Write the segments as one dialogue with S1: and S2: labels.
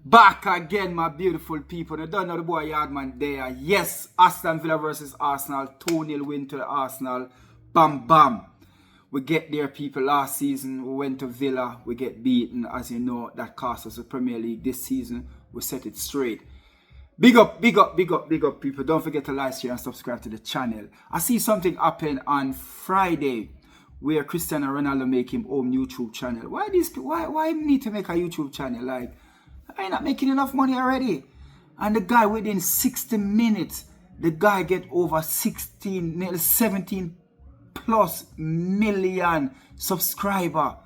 S1: Back again, my beautiful people. I don't know the boy Yardman there. Yes, Aston Villa versus Arsenal. 2-0 win to the Arsenal. Bam, bam. We get there, people. Last season, we went to Villa. We get beaten. As you know, that cost us the Premier League. This season, we set it straight. Big up, big up, big up, big up, people. Don't forget to like, share, and subscribe to the channel. I see something happen on Friday where Cristiano Ronaldo make him own YouTube channel. Why need to make a YouTube channel? Like, I ain't not making enough money already. And the guy within 60 minutes, the guy get over 16, nearly 17 plus million subscriber.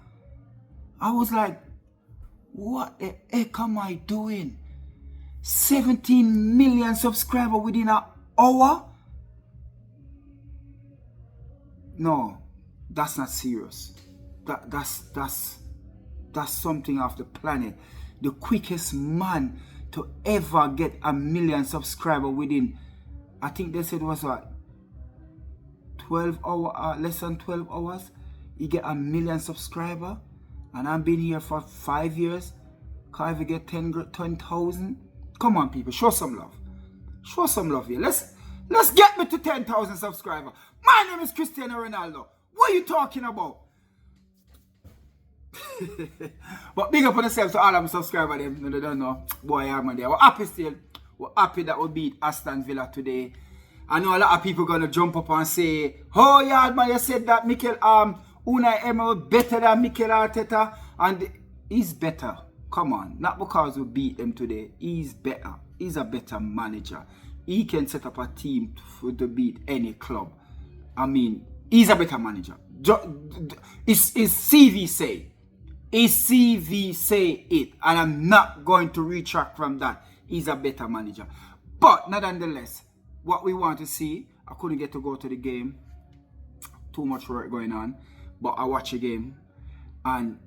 S1: I was like, what the heck am I doing? 17 million subscriber within an hour? No, that's not serious. That's something off the planet. The quickest man to ever get 1 million subscriber within, I think they said it was what, 12 hours, less than 12 hours, he get 1 million subscriber. And I've been here for 5 years. Can't even get 10,000. Come on, people, show some love. Show some love here. Let's get me to 10,000 subscribers. My name is Cristiano Ronaldo. What are you talking about? But big up on yourself to all of my subscribers. They don't know. Boy, I'm there. We're happy still. We're happy that we beat Aston Villa today. I know a lot of people gonna jump up and say, oh yeah, man, you said that Unai Emery better than Mikel Arteta. And he's better. Come on. Not because we beat them today. He's better. He's a better manager. He can set up a team to beat any club. I mean, he's a better manager. His CV say. His CV say it. And I'm not going to retract from that. He's a better manager. But nonetheless, what we want to see, I couldn't get to go to the game. Too much work going on. But I watched the game. And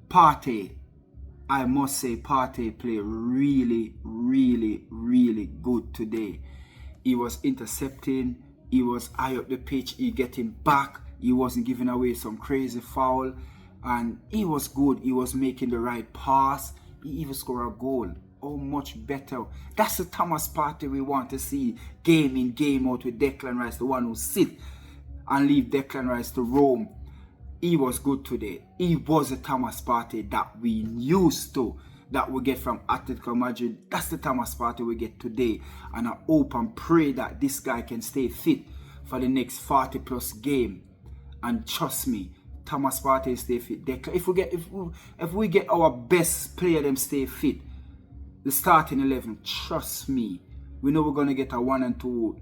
S1: Partey, I must say, Partey played really, really, really good today. He was intercepting. He was high up the pitch. He getting back. He wasn't giving away some crazy foul. And he was good. He was making the right pass. He even scored a goal. Oh, much better. That's the Thomas Partey we want to see. Game in, game out with Declan Rice. The one who sit and leave Declan Rice to roam. He was good today. He was the Thomas Partey that we used to. That we get from Atletico Madrid. That's the Thomas Partey we get today. And I hope and pray that this guy can stay fit for the next 40 plus game. And trust me, Thomas Partey stay fit. If we get our best player them stay fit, the starting 11, trust me, we know we're gonna get a 1 and 2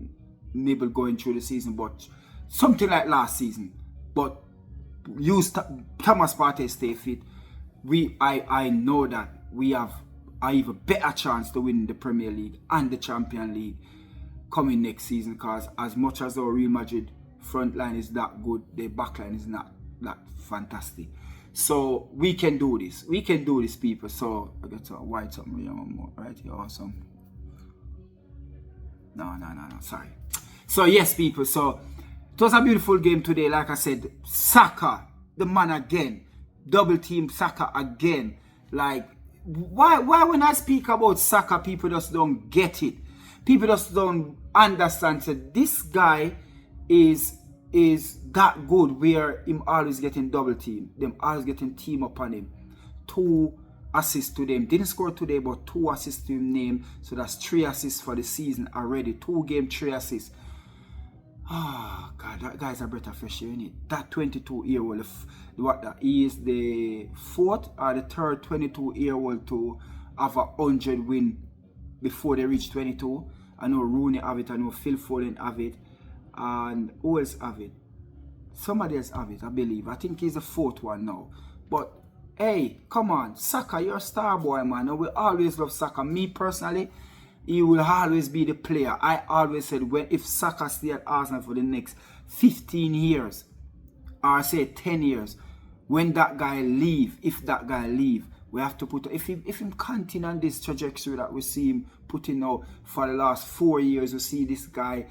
S1: nibble going through the season, but something like last season. But use Thomas Partey stay fit. I know that we have an even better chance to win the Premier League and the Champions League coming next season, because as much as our Real Madrid front line is that good, their back line is not that fantastic. So we can do this. We can do this, people. So I got to white something more right here. Awesome. No. Sorry. So yes, people. So it was a beautiful game today. Like I said, Saka, the man again. Double team Saka again. Like, why when I speak about Saka, people just don't get it. People just don't understand. So this guy is that good where him always getting double team. Them always getting team up on him. 2 assists to them. Didn't score today, but 2 assists to him name. So that's 3 assists for the season already. 2 game, 3 assists. Ah, God, that guy's a breath of fresh air, innit? That 22-year-old, he is the 4th or the 3rd 22-year-old to have 100 win before they reach 22. I know Rooney have it, I know Phil Foden have it, and who else have it? Somebody else have it, I believe. I think he's the 4th one now. But hey, come on, Saka, you're a star boy, man. And we always love Saka. Me personally, he will always be the player. I always said, if Saka stay at Arsenal for the next 15 years, or say 10 years, when that guy leave, if that guy leave, we have to put, if him continue on this trajectory that we see him putting out for the last 4 years, we see this guy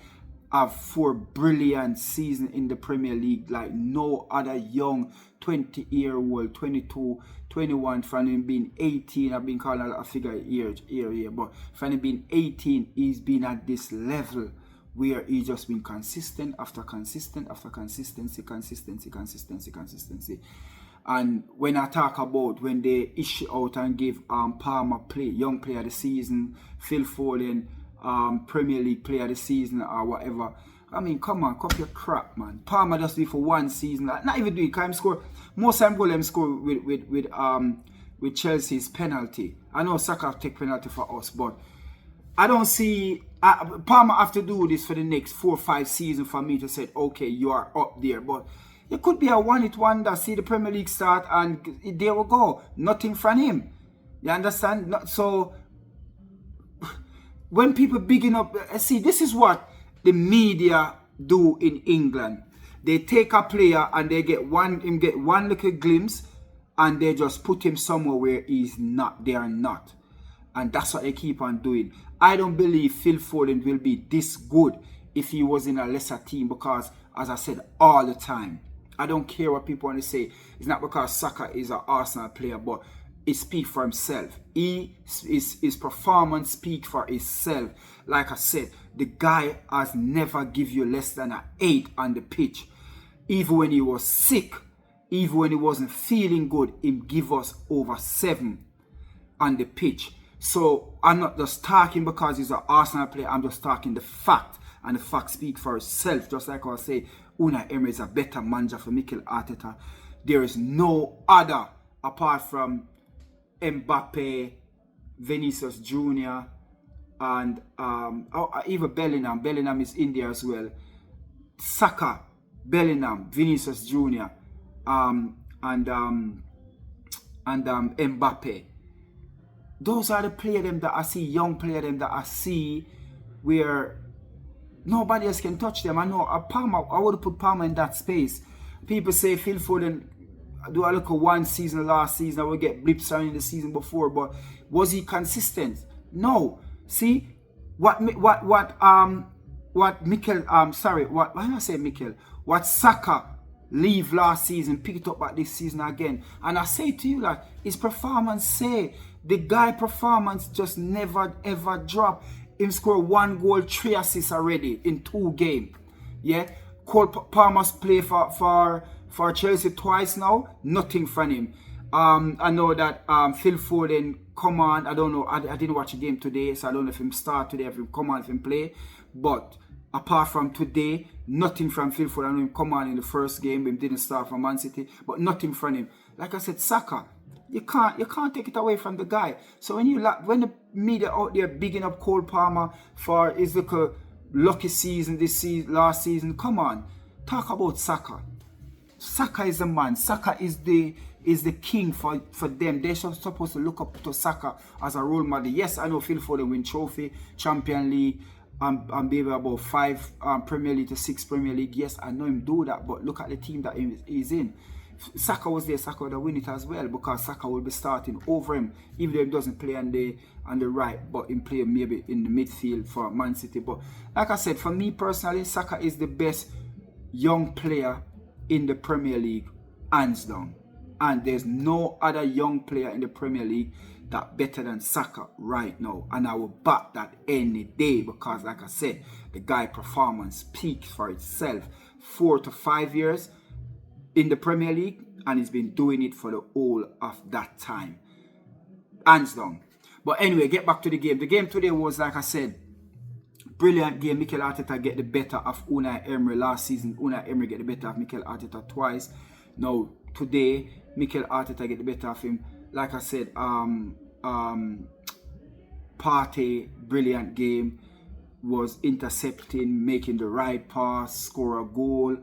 S1: have 4 brilliant seasons in the Premier League like no other young 20-year-old, 22, 21, from him being 18. I've been calling a figure here, but from him being 18, he's been at this level where he's just been consistent after consistent after consistency. And when I talk about when they issue out and give Palmer young player of the season, Phil Foden, Premier League player of the season or whatever, I mean, come on, cut your crap, man. Palmer just do it for one season, not even do it. Can him score most time goal him score with Chelsea's penalty. I know Saka take penalty for us, but I don't see Palmer have to do this for the next 4 or 5 seasons for me to say, okay, you are up there. But it could be a one-hit wonder. See the Premier League start and there we go. Nothing from him. You understand? So when people bigging up, see, this is what the media do in England. They take a player and they get one little glimpse and they just put him somewhere where he's not. They are not. And that's what they keep on doing. I don't believe Phil Foden will be this good if he was in a lesser team because, as I said all the time, I don't care what people want to say. It's not because Saka is an Arsenal player, but it speaks for himself. His performance speaks for himself. Like I said, the guy has never give you less than an 8 on the pitch. Even when he was sick, even when he wasn't feeling good, he give us over 7 on the pitch. So I'm not just talking because he's an Arsenal player. I'm just talking the fact. And the fact speaks for itself. Just like I say, Unai Emery is a better manager for Mikel Arteta. There is no other apart from Mbappe, Vinicius Jr. and even Bellingham. Bellingham is in there as well. Saka, Bellingham, Vinicius Jr. and Mbappe. Those are the players them that I see, young players them that I see where nobody else can touch them. I know Palmer, I would put Palmer in that space. People say Phil Foden do I look at one season last season, I would get blips on in the season before, but was he consistent? No. See what Saka leave last season, pick it up at this season again. And I say to you that his performance the guy performance just never ever drop. Him score 1 goal, 3 assists already in 2 games. Yeah. Cole Palmer's play for Chelsea twice now. Nothing from him. I know that Phil Foden come on. I don't know. I didn't watch the game today, so I don't know if him start today, if him come on, if him play. But apart from today, nothing from Phil Foden. I know him come on in the first game. Him didn't start for Man City, but nothing from him. Like I said, Saka. You can't take it away from the guy. So when the media out there bigging up Cole Palmer for his lucky season last season, come on, talk about Saka. Saka is the man. Saka is the king for them. They're supposed to look up to Saka as a role model. Yes, I know Phil Foden win trophy, Champions League, and maybe about 5 Premier League to 6 Premier League. Yes, I know him do that, but look at the team that he's in. Saka was there, Saka would win it as well because Saka will be starting over him, even though he doesn't play on the right, but him play maybe in the midfield for Man City. But like I said, for me personally, Saka is the best young player in the Premier League, hands down. And there's no other young player in the Premier League that better than Saka right now. And I will back that any day because, like I said, the guy performance speaks for itself. 4 to 5 years in the Premier League, and he's been doing it for the whole of that time. Hands down. But anyway, get back to the game. The game today was, like I said, brilliant game. Mikel Arteta get the better of Unai Emery last season. Unai Emery get the better of Mikel Arteta twice. Now, today, Mikel Arteta get the better of him. Like I said, Partey, brilliant game. Was intercepting, making the right pass, score a goal.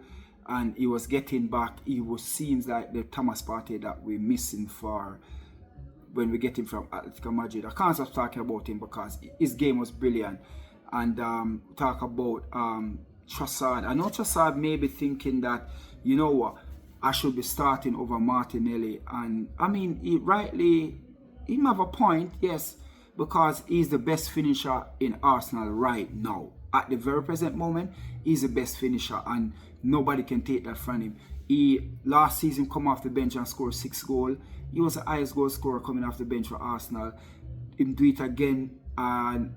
S1: And he was getting back. Seems like the Thomas Partey that we're missing for when we get him from Atletico Madrid. I can't stop talking about him because his game was brilliant. And talk about Trossard. I know Trossard may be thinking that, you know what, I should be starting over Martinelli. And I mean, he have a point, yes, because he's the best finisher in Arsenal right now. at the very present moment, he's the best finisher, and nobody can take that from him. He last season come off the bench and scored 6 goals. He was the highest goal scorer coming off the bench for Arsenal. Him do it again, and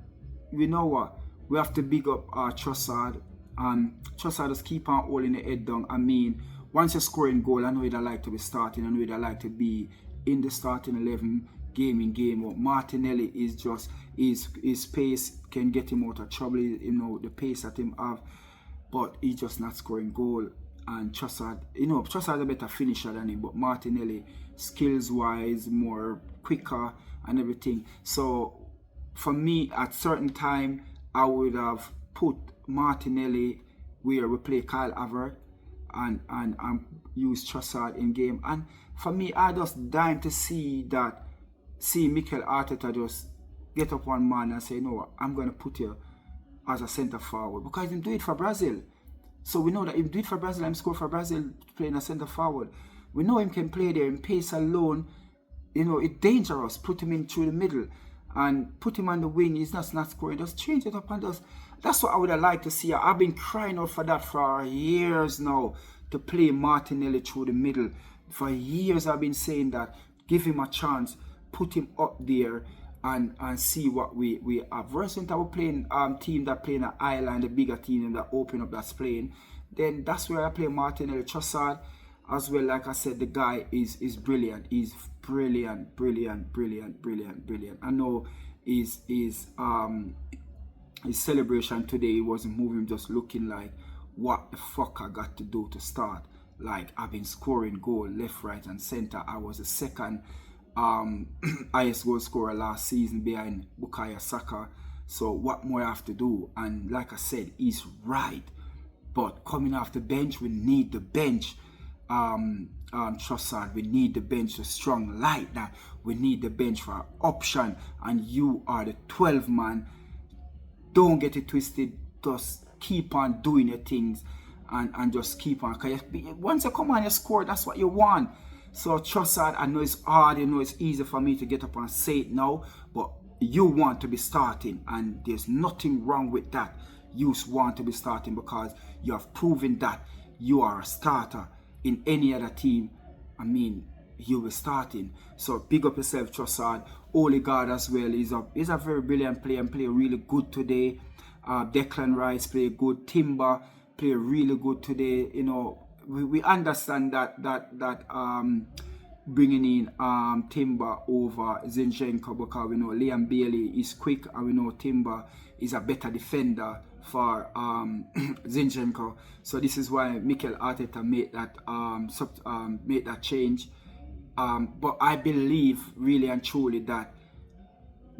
S1: you know what? We have to big up Trossard. Trossard just keep on holding the head down. I mean, once you're scoring goal, I know you'd like to be starting. I know you'd like to be in the starting 11 game in game out. Martinelli is just his pace can get him out of trouble. You know the pace that him have, but he's just not scoring goal. And Trossard, Trossard's a better finisher than him, but Martinelli, skills wise, more quicker and everything. So for me, at certain time, I would have put Martinelli where we play Kyle Havertz and use Trossard in game. And for me, I just dying to see Mikel Arteta just get up one man and say, no, I'm going to put you as a centre forward, because he do it for Brazil. So we know that if he do it for Brazil, I'm score for Brazil playing a centre forward. We know him can play there in pace alone. It's dangerous. Put him in through the middle and put him on the wing. He's not scoring. Just change it up and just. That's what I would have liked to see. I've been crying out for that for years now, to play Martinelli through the middle. For years I've been saying that. Give him a chance. Put him up there and see what we have. Versus that we're playing team that playing an island, a bigger team that open up that's playing. Then that's where I play Martinelli. Trossard as well, like I said, the guy is brilliant. He's brilliant. I know his celebration today wasn't moving, just looking like, what the fuck I got to do to start? Like, I've been scoring goal left, right and center. I was the second highest goal scorer last season behind Bukayo Saka. So what more I have to do? And like I said, he's right. But coming off the bench, we need the bench. Trossard, we need the bench, a strong like that. We need the bench for option, and you are the 12 man. Don't get it twisted. Just keep on doing your things and just keep on. Once you come on, you score. That's what you want. So Trossard, I know it's hard. It's easy for me to get up and say it now, but you want to be starting, and there's nothing wrong with that. You want to be starting because you have proven that you are a starter. In any other team, I mean, you'll be starting. So big up yourself, Trossard. Ollie as well is a very brilliant player and play really good today. Declan Rice play good. Timber play really good today. We understand that bringing in Timber over Zinchenko, because we know Liam Bailey is quick, and we know Timber is a better defender for Zinchenko. So this is why Mikel Arteta made that change. But I believe really and truly that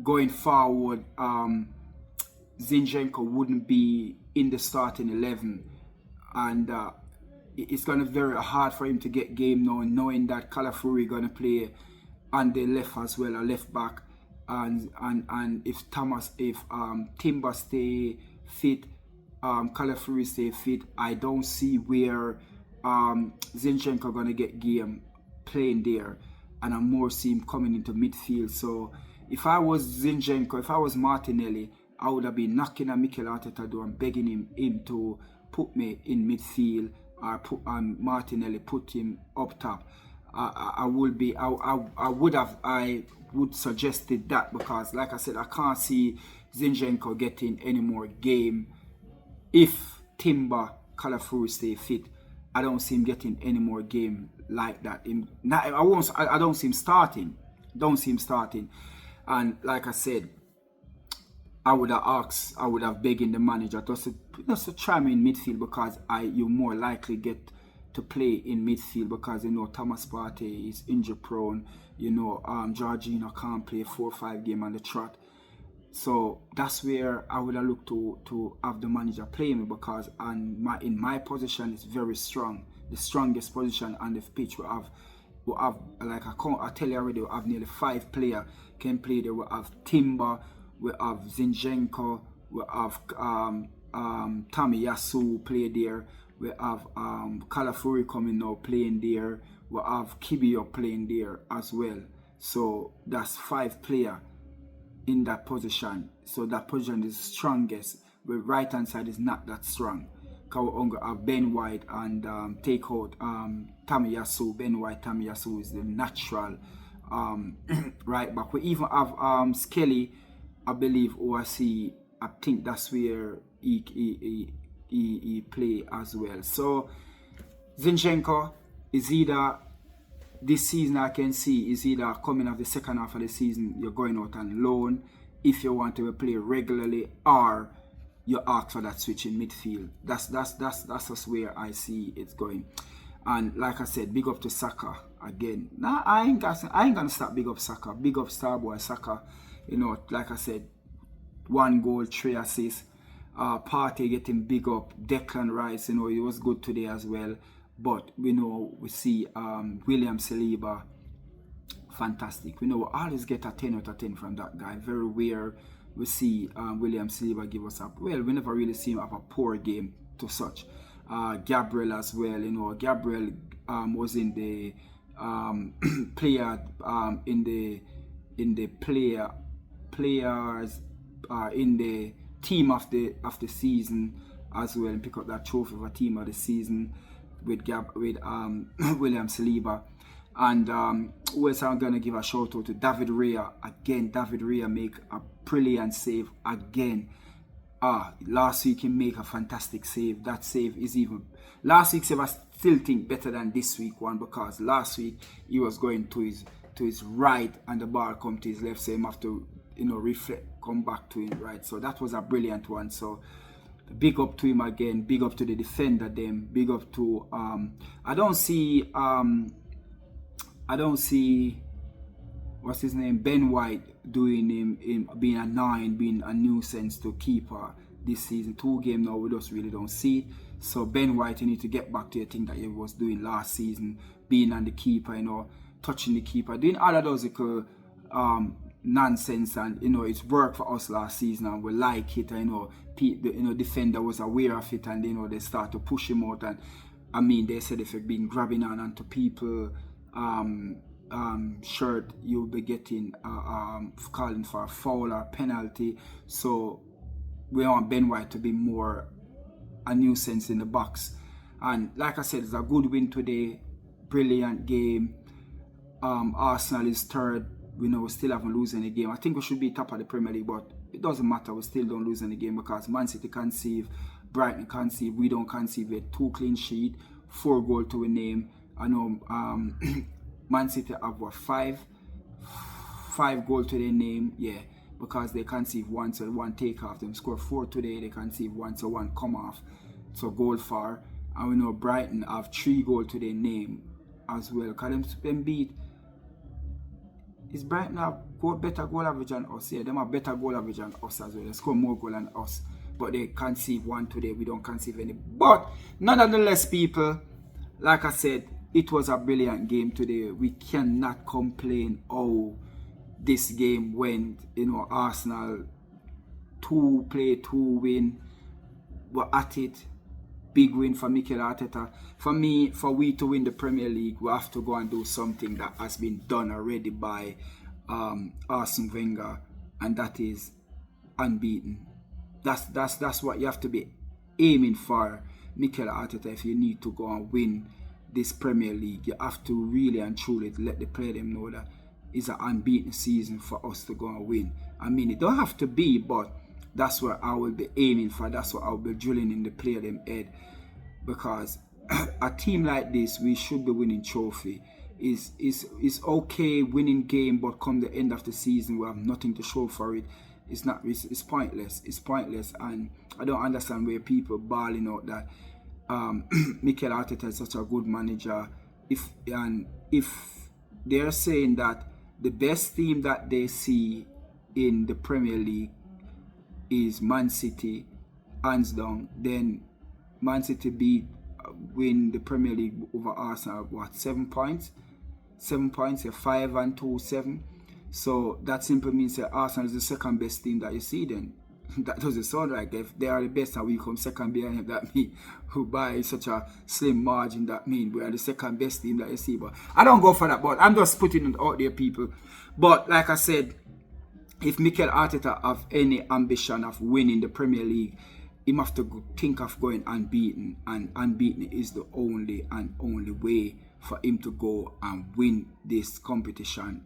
S1: going forward, Zinchenko wouldn't be in the starting 11, and it's going to be very hard for him to get game now, knowing that Calafuri going to play on the left as well, a left back, and if Timber stay fit, Calafuri stay fit, I don't see where Zinchenko going to get game playing there, and I more see him coming into midfield. So if I was Zinchenko, if I was Martinelli, I would have been knocking at Mikel Arteta door and begging him to put me in midfield, or put Martinelli, put him up top. I would suggested that, because like I said, I can't see Zinchenko getting any more game if Timber, Calafuri stay fit. I don't see him getting any more game like that. I don't see him starting. And like I said, I would have begging the manager just to try me in midfield, because you more likely get to play in midfield, because Thomas Partey is injury prone. Jorginho can't play 4 or 5 games on the trot. So that's where I would have looked to have the manager play me, because in my position is very strong, the strongest position on the pitch. We have like I tell you already, we have nearly 5 players can play there. We have Timber, we have Zinchenko, we have Tommy Yasu play there. We have Calafuri coming now playing there. We have Kibio playing there as well. So that's 5 players in that position. So that position is the strongest The right hand side is not that strong. Because we have Ben White and take out Tamiyasu. Ben White, Tamiyasu is the natural right back. We even have Skelly, I believe, ORC. I think that's where he play as well. So Zinchenko is either this season, I can see, is either coming off the second half of the season, you're going out on loan if you want to play regularly, or you ask for that switch in midfield. That's just where I see it's going. And like I said, big up to Saka again. Nah, I ain't gonna stop big up Saka. Big up Starboy Saka. You know, like I said, 1 goal, 3 assists. Partey getting big up. Declan Rice, you know, he was good today as well. But we know, we see William Saliba, fantastic. We know we always get a 10 out of 10 from that guy. Very rare we see William Saliba give us up. Well, we never really see him have a poor game to such. Gabriel as well, you know, Gabriel was in the player in the players in the team of the season as well, and pick up that trophy for team of the season with William Saliba. And who else I'm gonna give a shout out to? David Raya again. David Raya make a brilliant save again. Last week he make a fantastic save. That save is even last week's save I still think better than this week one, because last week he was going to his right and the ball come to his left, so he have to, you know, reflect, come back to him right. So that was a brilliant one. So big up to him again. Big up to the defender them. Big up to I don't see what's his name, Ben White, doing him being a 9, being a nuisance to keeper this season. 2 games now, we just really don't see. So Ben White, you need to get back to your thing that you was doing last season, being on the keeper, you know, touching the keeper, doing all of those nonsense. And you know, it's worked for us last season and we like it. You know, defender was aware of it, and you know, they start to push him out. And I mean, they said if you've been grabbing on onto people shirt, you'll be getting calling for a foul or penalty. So we want Ben White to be more a nuisance in the box. And like I said, it's a good win today. Brilliant game. Arsenal is 3rd. We know we still haven't lose any game. I think we should be top of the Premier League, but it doesn't matter. We still don't lose any game because Man City concede, Brighton concede, we don't concede. We had 2 clean sheet, 4 goal to a name. I know Man City have what, 5 goal to their name, yeah, because they conceive 1, so 1 take off. Them score 4 today, they conceive 1, so 1 come off, so goal for. And we know Brighton have 3 goal to their name as well. Because them beat. Is Brighton have better goal average than us? Yeah, them have better goal average than us as well. They score more goal than us, but they conceive 1 today. We don't conceive any. But nonetheless, people, like I said, it was a brilliant game today. We cannot complain how this game went. You know, Arsenal 2 play, 2 win. We're at it. Big win for Mikel Arteta. For me, for we to win the Premier League, we have to go and do something that has been done already by Arsene Wenger, and that is unbeaten. That's what you have to be aiming for, Mikel Arteta. If you need to go and win this Premier League, you have to really and truly let the player them know that it's an unbeaten season for us to go and win. I mean, it don't have to be, but that's what I will be aiming for. That's what I'll be drilling in the player them head, because a team like this, we should be winning trophy. It's okay winning game, but come the end of the season, we have nothing to show for it. It's not. It's pointless. It's pointless, and I don't understand where people bawling out that Mikel Arteta is such a good manager. If they're saying that the best team that they see in the Premier League is Man City, hands down, then Man City win the Premier League over Arsenal, what, 7 points? 7 points, 5 and 2, 7. So that simply means that Arsenal is the second best team that you see then. That doesn't sound like if they are the best and we come second behind them, that mean who by such a slim margin, that mean we are the second best team that you see. But I don't go for that, but I'm just putting it out there, people. But like I said, if Mikel Arteta have any ambition of winning the Premier League, he have to think of going unbeaten, and unbeaten is the only way for him to go and win this competition.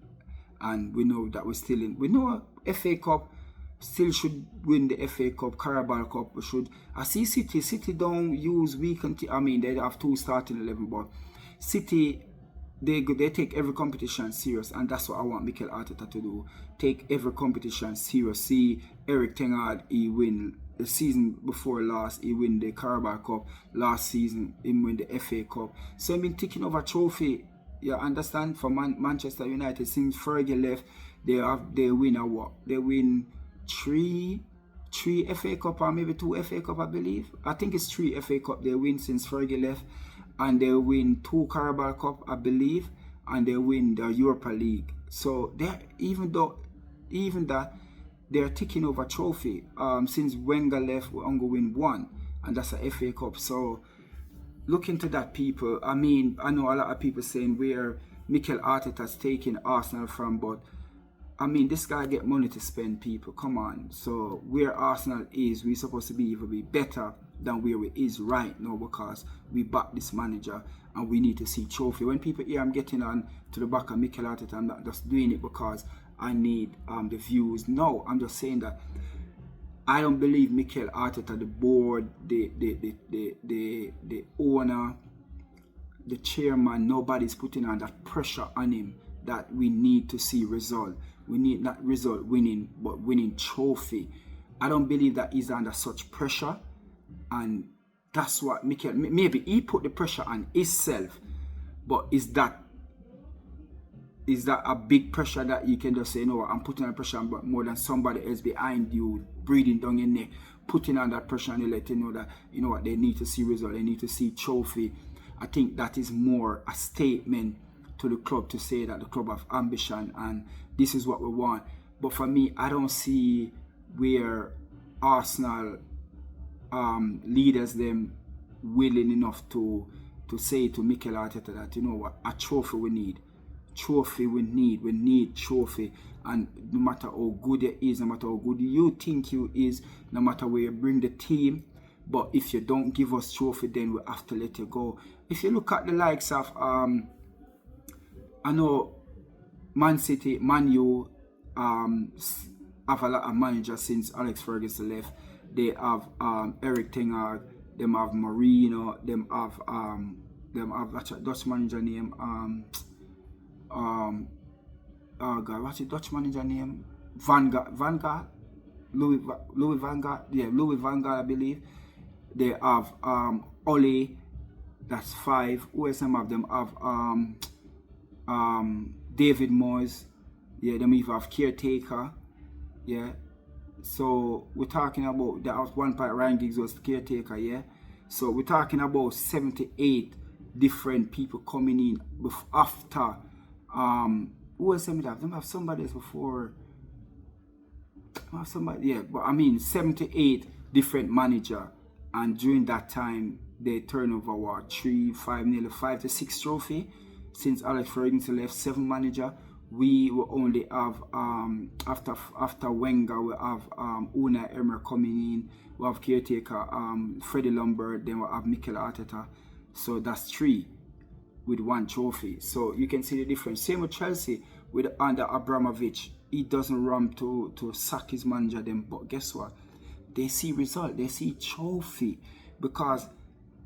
S1: And we know that we're still in. We know FA Cup still should win the FA Cup, Carabao Cup. We should. I see City don't use weekend. I mean, they have 2 starting 11, but City, they take every competition serious, and that's what I want Mikel Arteta to do. Take every competition serious. See Eric Ten Hag, he win the season before last, he win the Carabao Cup. Last season, he win the FA Cup. So I've been taking over trophy. You understand? For Manchester United, since Fergie left, they win a what? They win three FA Cup or maybe 2 FA Cup, I believe. I think it's 3 FA Cup they win since Fergie left, and they win 2 Carabao Cup, I believe, and they win the Europa League. So they even that they're taking over trophy. Since Wenger left, we only win 1, and that's a FA Cup. So look into that, people. I mean, I know a lot of people saying where Mikel Arteta's taking Arsenal from, but I mean, this guy get money to spend, people. Come on. So where Arsenal is, we're supposed to be even be better than where we is right now, because we back this manager and we need to see trophy. When people hear I'm getting on to the back of Mikel Arteta, I'm not just doing it because I need the views. No, I'm just saying that I don't believe Mikel Arteta, the board, the owner, the chairman, nobody's putting on that pressure on him that we need to see result. We need not result winning, but winning trophy. I don't believe that he's under such pressure, and that's what Mikel, maybe he put the pressure on himself, but is that a big pressure that you can just say, no, I'm putting on pressure more than somebody else behind you, breathing down your neck, putting on that pressure, and they let you know that, you know what, they need to see result, they need to see trophy. I think that is more a statement to the club to say that the club have ambition and this is what we want. But for me, I don't see where Arsenal leaders them willing enough to say to Mikel Arteta that, you know what, a trophy we need. Trophy we need trophy. And no matter how good it is, no matter how good you think you is, no matter where you bring the team, but if you don't give us trophy, then we have to let you go. If you look at the likes of I know Man City, Man U have a lot of managers since Alex Ferguson left. They have Eric Ten Hag, them have Merino, them have a Dutch manager name. Oh God, what's the Dutch manager name? Vanguard, Louis Vanguard. Yeah, Louis Vanguard, I believe. They have Ollie, that's 5. Who else have them? Have David Moyes. Yeah, them even have Caretaker. Yeah. So we're talking about that was one part Ryan Giggs was Caretaker, yeah. So we're talking about 78 different people coming in after who else have them have somebody else before somebody, yeah, but I mean 78 different manager, and during that time they turn over what nearly 5 to 6 trophy. Since Alex Ferguson left, 7 manager. We will only have after Wenger we have Unai Emery coming in. We have Caretaker, Freddie Lombard, then we have Mikel Arteta. So that's 3 with 1 trophy. So you can see the difference. Same with Chelsea with under Abramovich. He doesn't run to sack his manager then, but guess what? They see result, they see trophy, because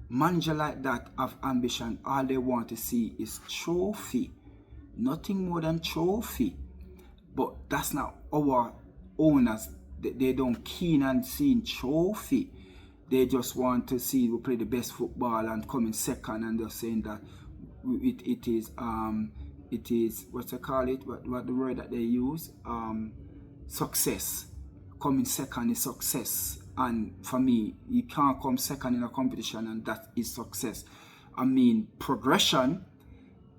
S1: manager like that have ambition. All they want to see is trophy, nothing more than trophy. But that's not our owners. They don't keen on seeing trophy. They just want to see we play the best football and come in second, and they're saying that it is what's they call it? What the word that they use? Success. Coming second is success. And for me, you can't come second in a competition and that is success. I mean, progression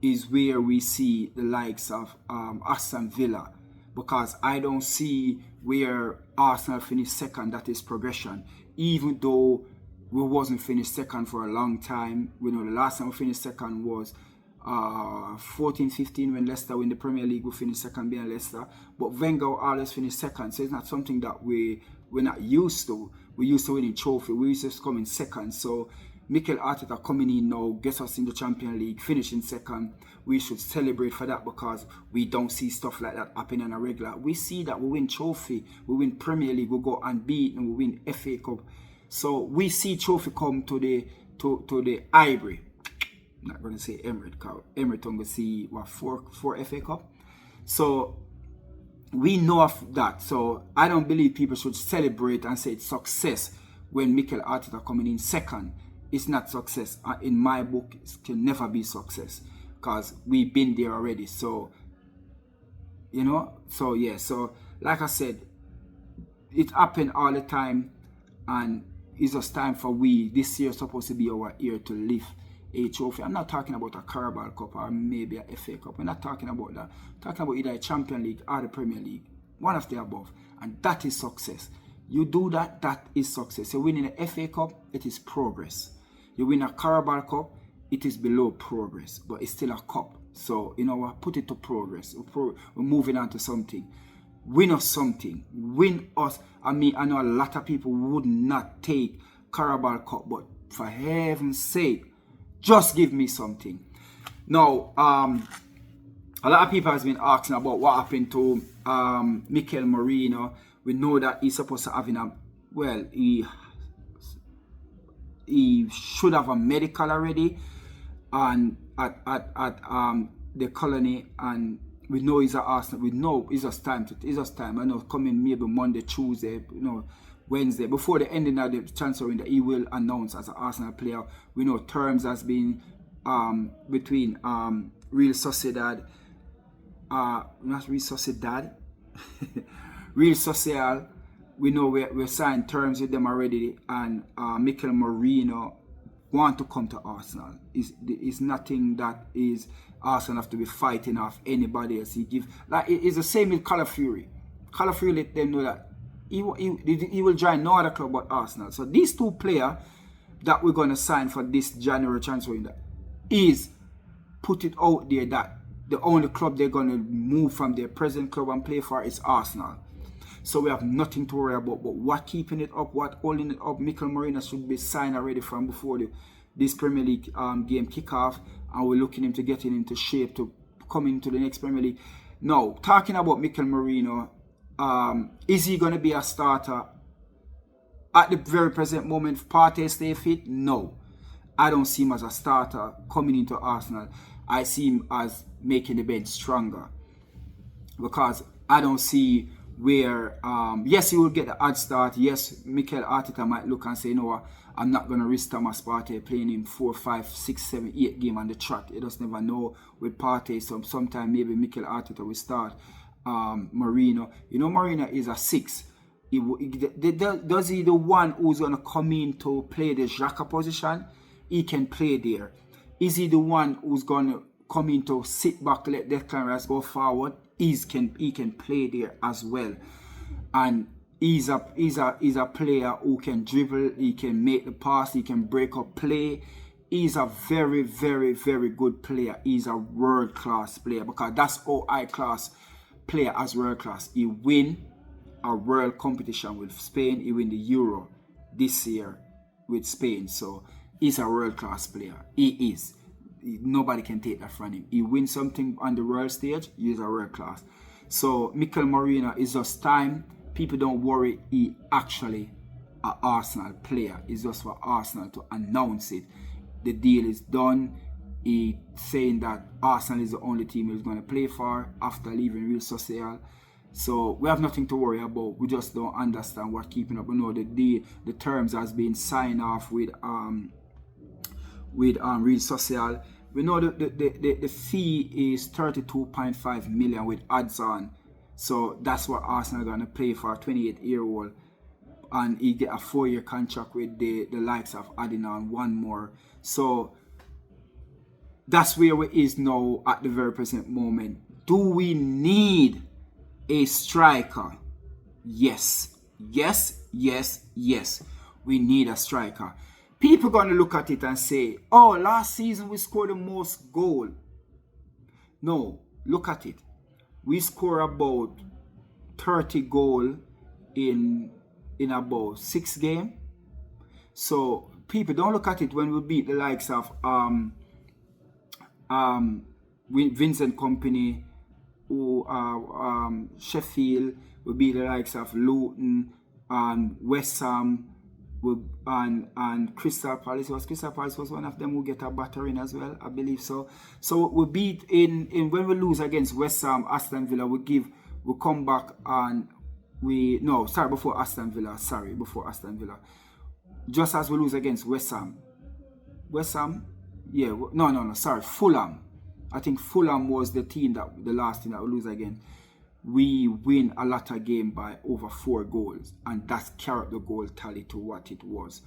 S1: is where we see the likes of Aston Villa, because I don't see where Arsenal finished second, that is progression. Even though we wasn't finished second for a long time. We know the last time we finished second was 14-15 when Leicester win the Premier League, we finish second behind Leicester. But Wenger always finish second, so it's not something that we're not used to. We're used to winning trophy. We used to come in second. So Mikel Arteta coming in now, gets us in the Champions League, finishing second. We should celebrate for that because we don't see stuff like that happening on a regular. We see that we win trophy, we win Premier League, we go unbeaten, we win FA Cup. So we see trophy come to the Ivory. I'm not going to say Emirates, because Emirates will see what four FA Cup. So we know of that. So I don't believe people should celebrate and say it's success when Mikel Arteta coming in second. It's not success. In my book, it can never be success because we've been there already. So, you know, so yeah. So like I said, it happened all the time, and it's just time for this year supposed to be our year to lift a trophy. I'm not talking about a Carabao Cup or maybe a FA Cup. We're not talking about that. I'm talking about either a Champions League or the Premier League. One of the above. And that is success. You do that, that is success. You win in a FA Cup, it is progress. You win a Carabao Cup, it is below progress. But it's still a cup. So, you know what? Put it to progress. We're moving on to something. Win us something. Win us. I mean, I know a lot of people would not take Carabao Cup, but for heaven's sake, just give me something. Now, a lot of people has been asking about what happened to Mikel Merino. We know that he's supposed to have he should have a medical already, and at the colony, and we know he's at Arsenal. We know it's just time. I know coming maybe Monday, Tuesday, Wednesday, before the ending of the transfer window, he will announce as an Arsenal player. We know terms has been between Real Sociedad, not Real Sociedad, Real Social. We know we're signed terms with them already, and Mikel Merino want to come to Arsenal. It's nothing that is Arsenal have to be fighting off anybody else. It's the same with Calafiori. Calafiori let them know that he will join no other club but Arsenal. So these two players that we're going to sign for this January transfer window is put it out there that the only club they're going to move from their present club and play for is Arsenal. So we have nothing to worry about. But what keeping it up, what holding it up, Mikel Merino should be signed already from before this Premier League game kickoff, and we're looking him to getting into shape to come into the next Premier League. Now, talking about Mikel Merino, is he going to be a starter at the very present moment? If Partey stay fit, no. I don't see him as a starter coming into Arsenal. I see him as making the bench stronger, because I don't see where, yes, he will get the odd start. Yes, Mikel Arteta might look and say, you know what, I'm not going to risk Thomas Partey playing him 4, 5, 6, 7, 8 games on the trot. You just never know with Partey. So sometime maybe Mikel Arteta will start Merino. You know, Merino is a 6. Does he the one who's going to come in to play the Xhaka position? He can play there. Is he the one who's going to come in to sit back, let Declan Rice go forward? He can play there as well. And he's a player who can dribble, he can make the pass, he can break up play. He's a very, very, very good player. He's a world-class player, because that's how high-class player as world-class. He win a world competition with Spain. He win the Euro this year with Spain. So he's a world-class player. He is. Nobody can take that from him. He wins something on the world stage, he's a world class. So Mikel Merino is just time. People don't worry, he actually an Arsenal player. It's just for Arsenal to announce it. The deal is done. He saying that Arsenal is the only team he's going to play for after leaving Real Sociedad. So we have nothing to worry about. We just don't understand what keeping up. We know the terms has been signed off with Real Social. We know the fee is 32.5 million with odds on. So that's what Arsenal are going to pay for a 28-year-old. And he get a 4-year contract with the likes of adding on one more. So that's where we is now at the very present moment. Do we need a striker? Yes. Yes, yes, yes. We need a striker. People going to look at it and say, oh, last season we scored the most goal. No, look at it. We score about 30 goals in about 6 games. So people don't look at it when we beat the likes of Vincent Company, who Sheffield, we beat the likes of Luton and West Ham, and Crystal Palace. Crystal Palace was one of them who get a battering as well, I believe so. So we beat in when we lose against West Ham, Aston Villa, we come back and before Aston Villa. Just as we lose against West Ham, Fulham. I think Fulham was the last team that we lose again. We win a lot of game by over 4 goals, and that's carried the goal tally to what it was.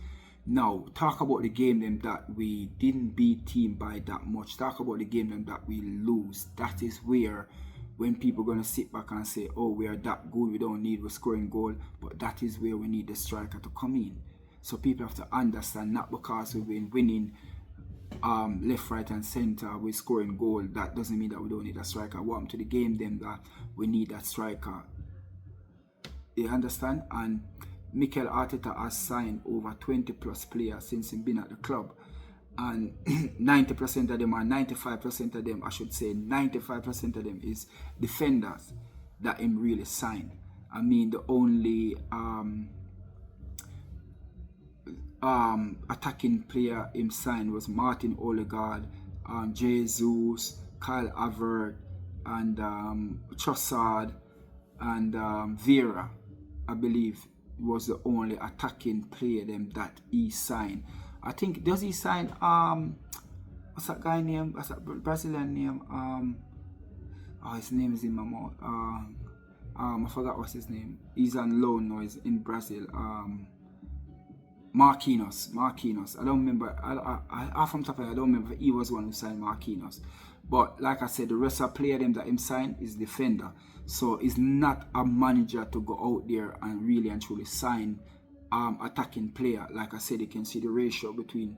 S1: Now, talk about the game them that we didn't beat team by that much. Talk about the game them that we lose. That is where when people are going to sit back and say, oh, we are that good, we don't need, we're scoring goal. But that is where we need the striker to come in. So people have to understand, not because we've been winning left, right and center, we're scoring goal, that doesn't mean that we don't need a striker. Welcome to the game then that we need that striker. You understand? And Mikel Arteta has signed over 20 plus players since he's been at the club, and 90% of them, or 95% of them, I should say 95% of them, is defenders that him really signed. I mean, the only attacking player him signed was Martin Odegaard, Jesus, Kyle Havertz, and Trossard and Viera, I believe, was the only attacking player them that he signed. I think, does he sign what's that guy name? What's that Brazilian name? His name is in my mouth. I forgot what's his name. He's on loan now. He's in Brazil. Marquinhos. I don't remember. I from top of it, I don't remember if he was one who signed Marquinhos. But like I said, the rest of player them that him signed is defender. So it's not a manager to go out there and really and truly sign attacking player. Like I said, you can see the ratio between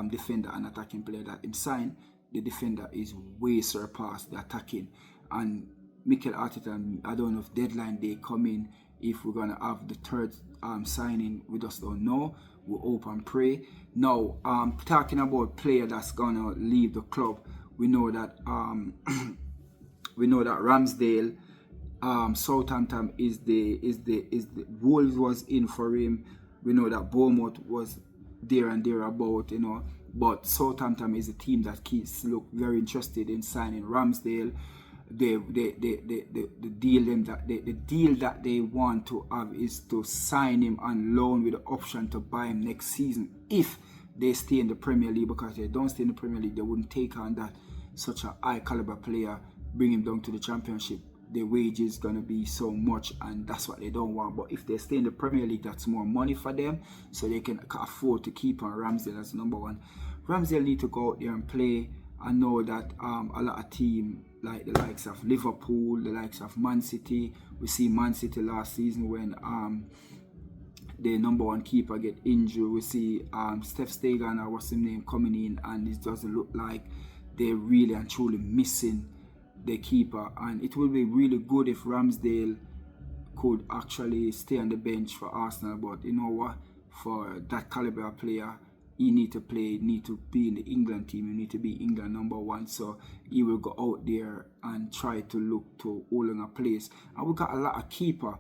S1: defender and attacking player that him signed. The defender is way surpassed the attacking. And Mikel Arteta, I don't know if deadline day come in, if we're gonna have the third signing, we just don't know. We hope and pray. Now, talking about player that's gonna leave the club, we know that Ramsdale, Southampton is the Wolves was in for him. We know that Bournemouth was there and thereabout, but Southampton is a team that keeps look very interested in signing Ramsdale. The deal that they want to have is to sign him on loan with the option to buy him next season if they stay in the Premier League, because if they don't stay in the Premier League, they wouldn't take on that such a high caliber player, bring him down to the Championship. The wage is going to be so much, and that's what they don't want. But if they stay in the Premier League, that's more money for them, so they can afford to keep on Ramsdale as number one. Ramsdale need to go out there and play. I know that a lot of teams like the likes of Liverpool, the likes of Man City, we see Man City last season when the number one keeper get injured. We see Steph Stegan, or what's his name, coming in, and it doesn't look like they're really and truly missing the keeper. And it will be really good if Ramsdale could actually stay on the bench for Arsenal. But you know what, for that caliber player, he need to play, need to be in the England team, he need to be England number one. So he will go out there and try to look to hold on a place. And we got a lot of keeper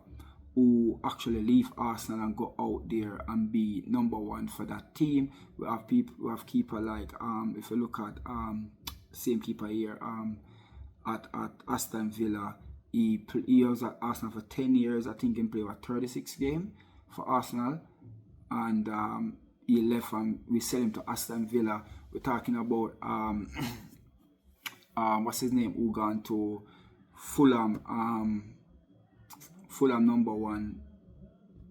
S1: who actually leave Arsenal and go out there and be number one for that team. We have keeper like if you look at same keeper here at Aston Villa. He was at Arsenal for 10 years. I think he played 36 games for Arsenal, and he left and we sell him to Aston Villa. We're talking about what's his name, who gone to Fulham, Fulham number one.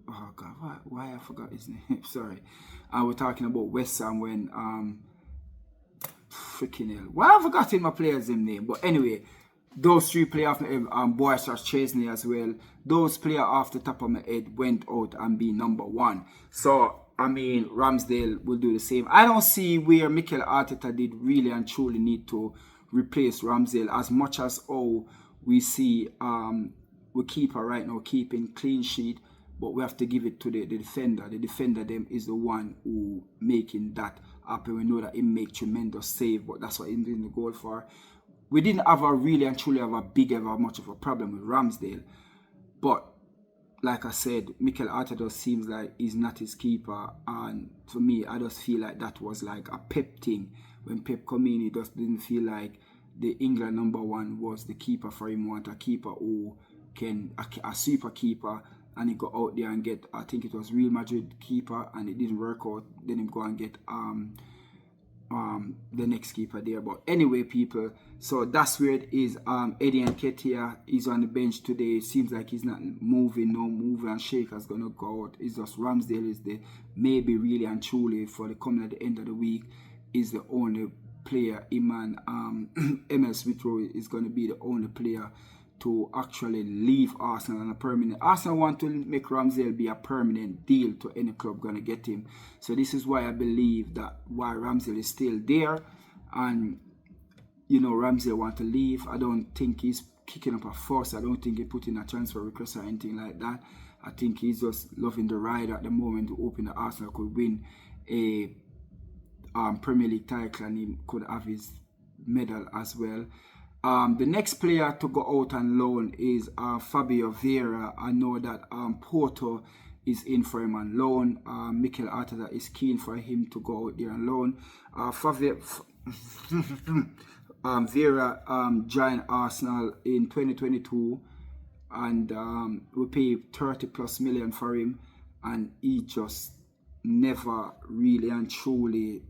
S1: Oh God, why I forgot his name? Sorry. We're talking about West Ham when freaking hell. Why I forgot my player's name? But anyway, those three players, Boyce Chesney as well. Those players off the top of my head went out and be number one. So I mean, Ramsdale will do the same. I don't see where Mikel Arteta did really and truly need to replace Ramsdale. As much as we see we keeper right now keeping clean sheet, but we have to give it to the defender. The defender them is the one who making that happen. We know that he make tremendous save, but that's what he's doing the goal for. We didn't have a really and truly have a big ever much of a problem with Ramsdale, but like I said, Mikel Arteta seems like he's not his keeper, and for me, I just feel like that was like a Pep thing. When Pep come in, he just didn't feel like the England #1 was the keeper for him. Want a keeper who can a super keeper, and he go out there and get, I think it was Real Madrid keeper, and it didn't work out. Then him go and get the next keeper there. But anyway, people, so that's where it is. Eddie Nketiah is on the bench today. It seems like he's not moving. No move and shake is gonna go out. It's just Ramsdale is the maybe really and truly for the coming at the end of the week is the only player. Emil Smith Rowe is gonna be the only player to actually leave Arsenal on a permanent. Arsenal want to make Ramsdale be a permanent deal to any club gonna get him. So this is why I believe that why Ramsdale is still there, and you know Ramsdale want to leave. I don't think he's kicking up a fuss. I don't think he put in a transfer request or anything like that. I think he's just loving the ride at the moment to open the Arsenal could win a Premier League title, and he could have his medal as well. The next player to go out on loan is Fabio Viera. I know that Porto is in for him on loan. Mikel Arteta is keen for him to go out there on loan. Viera joined Arsenal in 2022, and we paid 30+ million for him, and he just never really and truly,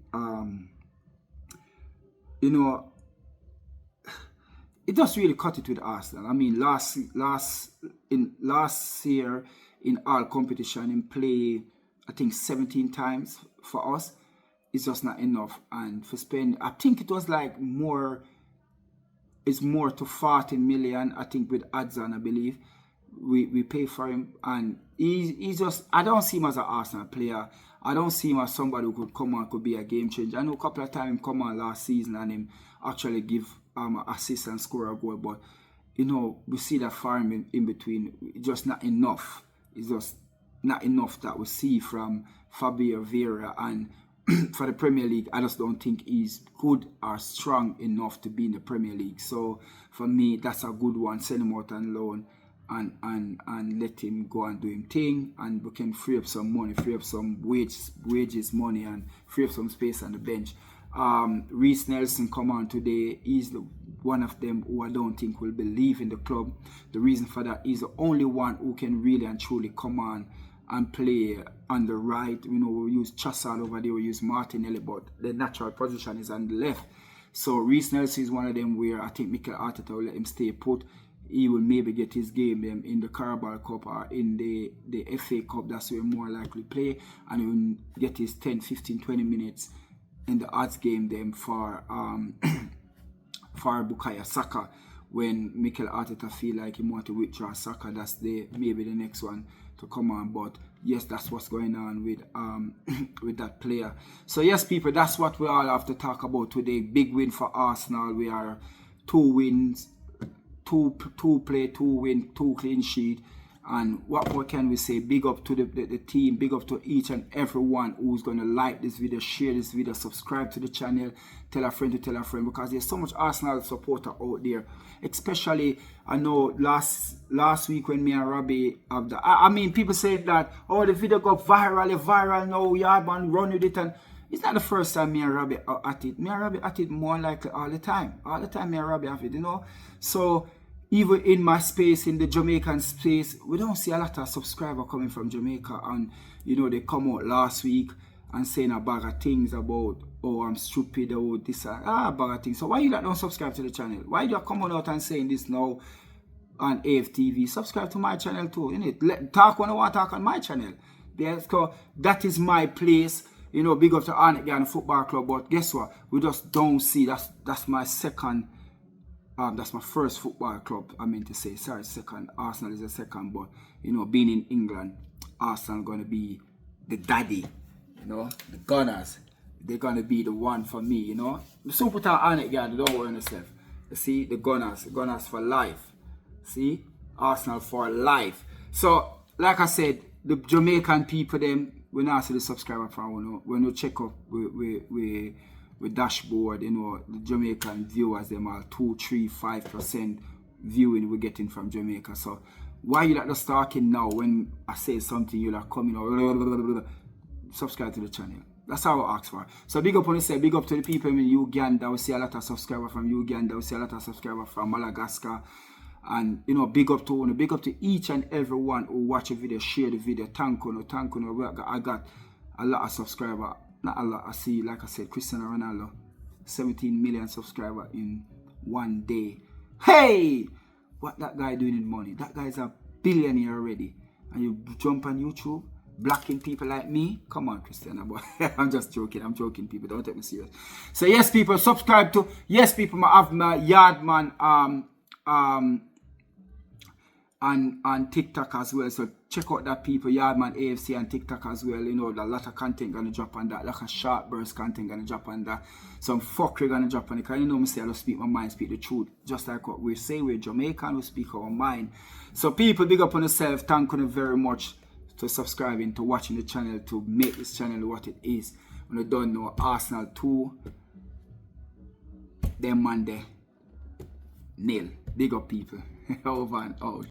S1: it just really cut it with Arsenal. I mean, last year in all competition, in play, I think 17 times for us. It's just not enough. And for Spain, I think it was like it's more to 40 million, I think, with odds on, I believe. We pay for him, and he's just, I don't see him as an Arsenal player. I don't see him as somebody who could come on, could be a game changer. I know a couple of times him come on last season and him actually give assist and score a goal, but we see that far in between. It's just not enough. It's just not enough that we see from Fabio Vieira, and for the Premier League, I just don't think he's good or strong enough to be in the Premier League. So for me, that's a good one. Send him out on loan and let him go and do him thing, and we can free up some money, free up some wages money, and free up some space on the bench. Reece Nelson come on today. He's one of them who I don't think will be leaving the club. The reason for that, he's the only one who can really and truly come on and play on the right. We use Trossard over there, we use Martinelli, but the natural position is on the left. So Reece Nelson is one of them where I think Mikel Arteta will let him stay put. He will maybe get his game in the Carabao Cup or in the FA Cup. That's where more likely play, and he will get his 10, 15, 20 minutes in the odds game them for Bukayo Saka. When Mikel Arteta feel like he want to withdraw Saka, that's maybe the next one to come on. But yes, that's what's going on with that player. So yes, people, that's what we all have to talk about today. Big win for Arsenal. We are 2 wins, 2 play, 2 win, 2 clean sheet. And what more can we say? Big up to the team, big up to each and everyone who's going to like this video, share this video, subscribe to the channel, tell a friend to tell a friend, because there's so much Arsenal supporter out there. Especially, I know last week when me and Robbie have the, I mean, people say that, the video got viral now, yeah, man, run with it, and it's not the first time me and Robbie are at it. Me and Robbie at it more likely all the time. All the time me and Robbie have it, So even in my space, in the Jamaican space, we don't see a lot of subscribers coming from Jamaica, and they come out last week and saying a bag of things about, I'm stupid, this, a bag of things. So why you don't subscribe to the channel? Why you come out and saying this now on AFTV? Subscribe to my channel too, innit? Talk when I want to talk on my channel. Because that is my place. Big up to Arnett Football Club, but guess what? We just don't see. That's my second. That's my first football club, I meant to say. Sorry, second. Arsenal is the second, but, being in England, Arsenal going to be the daddy, the Gunners. they're gonna be the one for me, you know. So put on it, guys, don't worry on yourself. You see, the Gunners for life. See? Arsenal for life. So, like I said, the Jamaican people, them, we not see the subscriber from, when you check up with dashboard, you know, the Jamaican viewers, them are 2-3-5% viewing we're getting from Jamaica. So, why you like just talking now when I say something, you like coming or subscribe to the channel. That's how I ask for. So big up on yourself, big up to the people in Uganda. We see a lot of subscribers from Uganda, we see a lot of subscribers from Madagascar. And you know, big up to each and every one who watch a video, share the video. Thank you. I got a lot of subscribers. Not a lot. I see, like I said, Cristiano Ronaldo, 17 million subscribers in one day. Hey! What that guy doing in money? That guy's a billionaire already. And you jump on YouTube, blocking people like me? Come on, Cristiano, boy. I'm just joking. I'm joking, people. Don't take me serious. So yes, people, subscribe to. Yes, people, I have my Yardman and TikTok as well. So check out that, people. Yardman AFC and TikTok as well. You know, a lot of content gonna drop on that. Like a short burst content gonna drop on that. Some fuckery gonna drop on it. Cause you know me say I just speak my mind, speak the truth. Just like what we say, we're Jamaican, we speak our mind. So people, big up on yourself. Thank you very much to subscribing, to watching the channel, to make this channel what it is. When you don't know, Arsenal 2, them Monday, nil. Big up, people. Over and out.